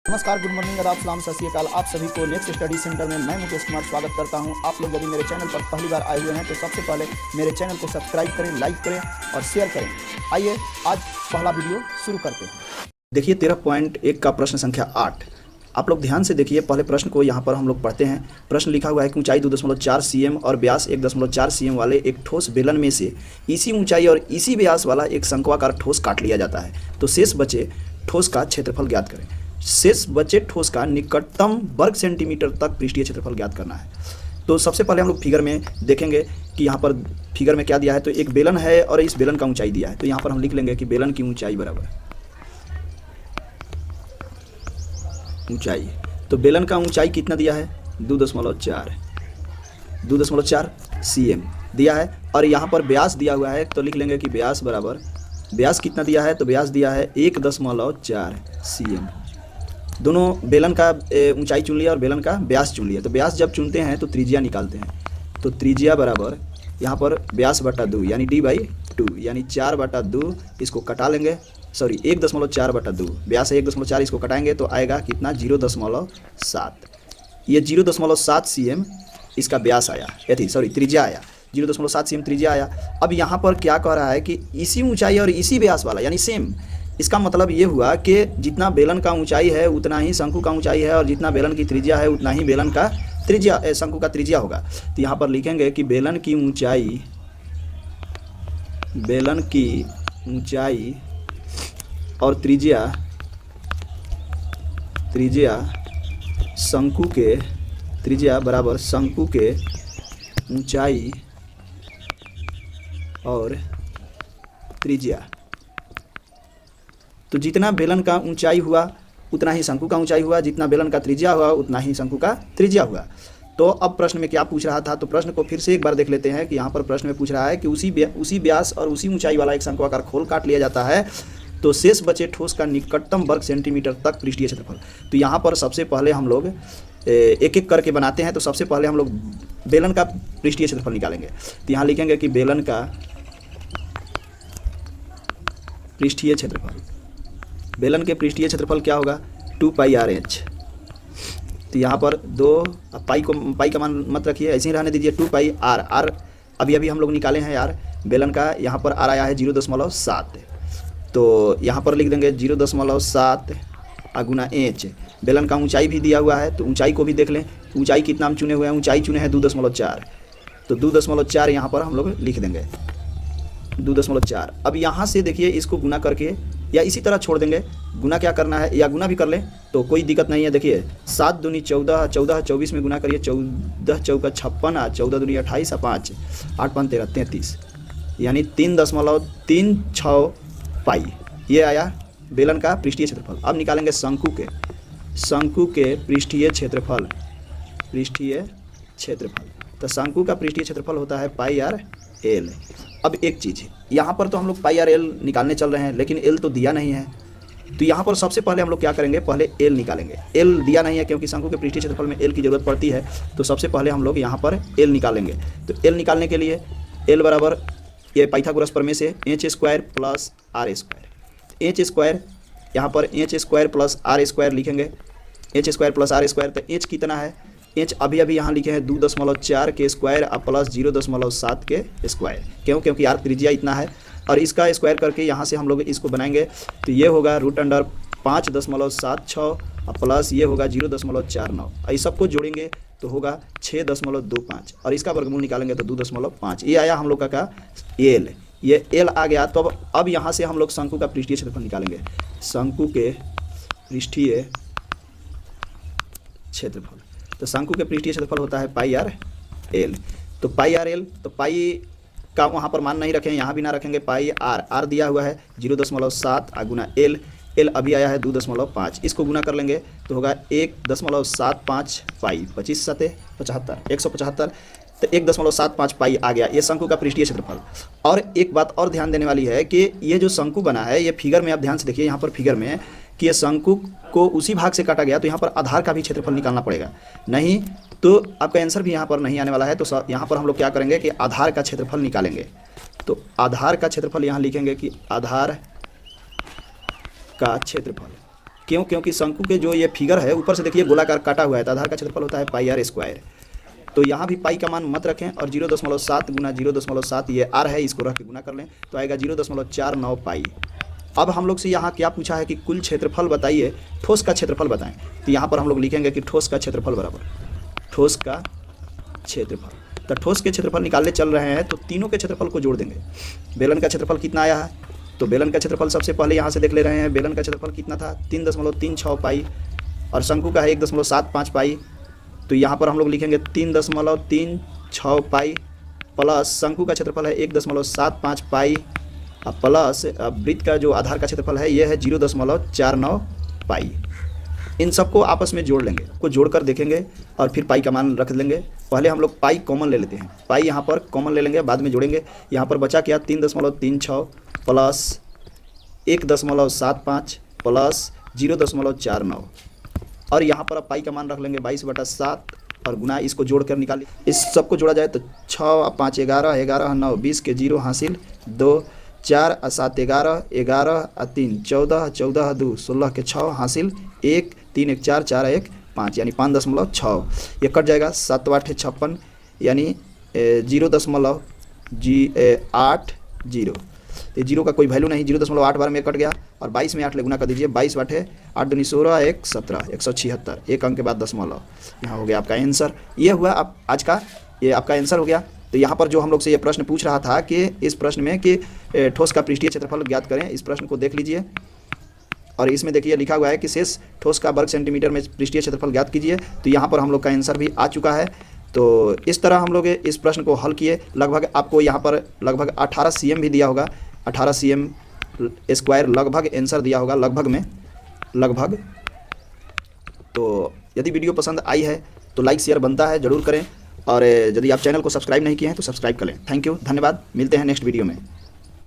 नमस्कार, good morning, आदाब, सलाम, सत श्री अकाल। आप सभी को नेक्स्ट स्टडी सेंटर में मैं मुकेश कुमार स्वागत करता हूं। आप लोग यदि मेरे चैनल पर पहली बार आए हुए हैं तो सबसे पहले मेरे चैनल को सब्सक्राइब करें, लाइक करें और शेयर करें। आइए आज पहला वीडियो शुरू करते हैं। देखिए 13.1 का प्रश्न संख्या 8। आप लोग ध्यान से देखिए, पहले प्रश्न को यहाँ पर हम लोग पढ़ते हैं। प्रश्न लिखा हुआ है कि ऊंचाई 2.4 cm और व्यास 1.4 cm वाले एक ठोस बेलन में से इसी ऊंचाई और इसी व्यास वाला एक शंक्वाकार ठोस काट लिया जाता है, तो शेष बचे ठोस का क्षेत्रफल ज्ञात करें। शेष बचे ठोस का निकटतम वर्ग सेंटीमीटर तक पृष्ठीय क्षेत्रफल ज्ञात करना है। तो सबसे पहले हम लोग फिगर में देखेंगे कि यहाँ पर फिगर में क्या दिया है। तो एक बेलन है और इस बेलन का ऊंचाई दिया है, तो यहाँ पर हम लिख लेंगे कि बेलन की ऊंचाई बराबर ऊंचाई। तो बेलन का ऊंचाई कितना दिया है? 2.4 cm दिया है। और यहाँ पर व्यास दिया हुआ है, तो लिख लेंगे कि व्यास बराबर, व्यास कितना दिया है? तो व्यास दिया है 1.4 cm। दोनों बेलन का ऊंचाई चुन लिया और बेलन का व्यास चुन लिया। तो व्यास जब चुनते हैं तो त्रिज्या निकालते हैं। तो त्रिज्या बराबर यहाँ पर व्यास बटा 2 यानी d/2 यानी 4/2। इसको कटा लेंगे, सॉरी 1.4/2, व्यास है 1.4, इसको कटाएंगे तो आएगा कितना? 0.7। ये 0.7 cm इसका व्यास आया, सॉरी त्रिज्या आया, 0.7 cm त्रिज्या आया। अब यहाँ पर क्या कह रहा है कि इसी ऊंचाई और इसी व्यास वाला यानी सेम। इसका मतलब ये हुआ कि जितना बेलन का ऊंचाई है उतना ही शंकु का ऊंचाई है, और जितना बेलन की त्रिज्या है उतना ही बेलन का त्रिज्या शंकु का त्रिज्या होगा। तो यहाँ पर लिखेंगे कि बेलन की ऊंचाई और त्रिज्या शंकु के त्रिज्या बराबर शंकु के ऊंचाई और त्रिज्या। तो जितना बेलन का ऊंचाई हुआ उतना ही शंकु का ऊंचाई हुआ, जितना बेलन का त्रिज्या हुआ उतना ही शंकु का त्रिज्या हुआ। तो अब प्रश्न में क्या पूछ रहा था, तो प्रश्न को फिर से एक बार देख लेते हैं कि यहाँ पर प्रश्न में पूछ रहा है कि उसी व्यास और उसी ऊंचाई वाला एक शंक्वाकार खोल काट लिया जाता है, तो शेष बचे ठोस का निकटतम वर्ग सेंटीमीटर तक पृष्ठीय क्षेत्रफल। तो यहाँ पर सबसे पहले हम लोग एक एक करके बनाते हैं। तो सबसे पहले हम लोग बेलन का पृष्ठीय क्षेत्रफल निकालेंगे। तो यहाँ लिखेंगे कि बेलन का पृष्ठीय क्षेत्रफल, बेलन के पृष्ठीय क्षेत्रफल क्या होगा? 2πr/h। तो यहाँ पर 2 पाई का मान मत रखिए, ऐसे ही रहने दीजिए। 2πr अभी हम लोग निकाले हैं यार बेलन का। यहाँ पर r आया है 0.7, तो यहाँ पर लिख देंगे 0.7 गुना h। बेलन का ऊंचाई भी दिया हुआ है, तो ऊंचाई को भी देख लें। ऊंचाई कितना हम चुने हुए हैं? ऊंचाई चुने हैं 2.4, तो 2.4 यहाँ पर हम लोग लिख देंगे 2.4। अब यहाँ से देखिए, इसको गुना करके या इसी तरह छोड़ देंगे। गुना क्या करना है, या गुना भी कर लें तो कोई दिक्कत नहीं है। देखिए 7 दूनी 14, 14 24 में गुना करिए, 14 चौका 56, 14 दूनी 28, 5 8 5 13 33 यानी 3.36 पाई। ये आया बेलन का पृष्ठीय क्षेत्रफल। अब निकालेंगे शंकु के पृष्ठीय क्षेत्रफल। तो शंकु का पृष्ठीय क्षेत्रफल होता है πr/l। अब एक चीज़, यहाँ पर तो हम लोग πr/l निकालने चल रहे हैं, लेकिन l तो दिया नहीं है। तो यहाँ पर सबसे पहले हम लोग क्या करेंगे? पहले l निकालेंगे। l दिया नहीं है क्योंकि शंकु के पृष्ठीय क्षेत्रफल में l की जरूरत पड़ती है। तो सबसे पहले हम लोग यहाँ पर l निकालेंगे। तो l निकालने के लिए l बराबर, ये पाइथागोरस प्रमेय से h² + r²। h² यहाँ पर h² + r² लिखेंगे, h² + r²। तो h कितना है? h अभी यहाँ लिखे हैं 2.4 के स्क्वायर प्लस 0.7 के स्क्वायर। क्योंकि r त्रिज्या इतना है, और इसका स्क्वायर करके यहाँ से हम लोग इसको बनाएंगे। तो ये होगा √5.76 प्लस ये होगा 0.49। इस सबको जोड़ेंगे तो होगा 6.25, और इसका वर्गमूल निकालेंगे तो 2.5। ये आया हम लोग का एल। ये एल आ गया। तो अब यहाँ से हम लोग शंकु का पृष्ठीय क्षेत्रफल निकालेंगे। शंकु के पृष्ठीय क्षेत्रफल, तो शंकु के पृष्ठीय क्षेत्रफल होता है πr/l। तो πr/l, तो पाई का वहाँ पर मान नहीं रखें, यहाँ भी ना रखेंगे। r दिया हुआ है 0.7 गुना l अभी आया है 2.5। इसको गुना कर लेंगे तो होगा 1.75 पाई, 25 7 75, 175। तो 1.75 पाई आ गया, ये शंकु का पृष्ठीय क्षेत्रफल। और एक बात और ध्यान देने वाली है कि ये जो शंकु बना है, ये फिगर में आप ध्यान से देखिए, यहाँ पर फिगर में कि ये शंकु को उसी भाग से काटा गया, तो यहाँ पर आधार का भी क्षेत्रफल निकालना पड़ेगा, नहीं तो आपका आंसर भी यहाँ पर नहीं आने वाला है। तो यहाँ पर हम लोग क्या करेंगे कि आधार का क्षेत्रफल निकालेंगे। तो आधार का क्षेत्रफल यहाँ लिखेंगे कि आधार का क्षेत्रफल क्यों? क्योंकि शंकु के जो ये फिगर है ऊपर से देखिए गोलाकार काटा हुआ है, तो आधार का क्षेत्रफल होता है पाई आर स्क्वायर। तो यहाँ भी पाई का मान मत रखें और 0.7 गुना 0.7 ये आर है, इसको रख के गुना कर लें तो आएगा 0.49 पाई। अब हम लोग से यहाँ क्या पूछा है कि कुल क्षेत्रफल बताइए, ठोस का क्षेत्रफल बताएं। तो यहाँ पर हम लोग लिखेंगे कि ठोस का क्षेत्रफल बराबर ठोस का क्षेत्रफल। तो ठोस के क्षेत्रफल निकालने चल रहे हैं तो तीनों के क्षेत्रफल को जोड़ देंगे। बेलन का क्षेत्रफल कितना आया है, तो बेलन का क्षेत्रफल सबसे पहले यहाँ से देख ले रहे हैं। बेलन का क्षेत्रफल कितना था 3.36 पाई और शंकु का है 1.75 पाई। तो यहाँ पर हम लोग लिखेंगे 3.36 पाई प्लस शंकु का क्षेत्रफल है 1.75 पाई प्लस वृत्त का जो आधार का क्षेत्रफल है ये है 0.49 पाई। इन सबको आपस में जोड़ लेंगे, को जोड़कर देखेंगे और फिर पाई का मान रख लेंगे। पहले हम लोग पाई कॉमन ले लेते हैं, पाई यहाँ पर कॉमन ले लेंगे, बाद में जोड़ेंगे। यहाँ पर बचा क्या 3.36 प्लस 1.75 प्लस 0.49 और यहाँ पर अब पाई का मान रख लेंगे 22/7 और गुना इसको जोड़कर निकालिए। इस सबको जोड़ा जाए तो 6 और 5 11, 11 9 20 के 0 हासिल 2, 4 और 7 11, 11 और 3 14, 14 2 16 के 6 हासिल 1, 3 1 4, 4 1 5 यानी 5.6। ये कट जाएगा 7 8 56 यानी 0.80। ये जीरो का कोई वैल्यू नहीं, 0.8 बार में कट गया और 22 में 8 ले गुना कर दीजिए। 22 8 8 दूनी 16 1 17 176, एक अंक के बाद दशमलव। यहाँ हो गया आपका आंसर। ये हुआ आप आज का, ये आपका आंसर हो गया। तो यहाँ पर जो हम लोग से ये प्रश्न पूछ रहा था कि इस प्रश्न में कि ठोस का पृष्ठीय क्षेत्रफल ज्ञात करें, इस प्रश्न को देख लीजिए और इसमें देखिए लिखा हुआ है कि शेष ठोस का वर्ग सेंटीमीटर में पृष्ठीय क्षेत्रफल ज्ञात कीजिए। तो यहाँ पर हम लोग का आंसर भी आ चुका है। तो इस तरह हम लोग इस प्रश्न को हल किए। लगभग आपको यहाँ पर लगभग 18 cm भी दिया होगा, 18 cm स्क्वायर लगभग आंसर दिया होगा, लगभग में लगभग। तो यदि वीडियो पसंद आई है तो लाइक शेयर बनता है, ज़रूर करें और यदि आप चैनल को सब्सक्राइब नहीं किए हैं तो सब्सक्राइब करें। थैंक यू, धन्यवाद। मिलते हैं नेक्स्ट वीडियो में।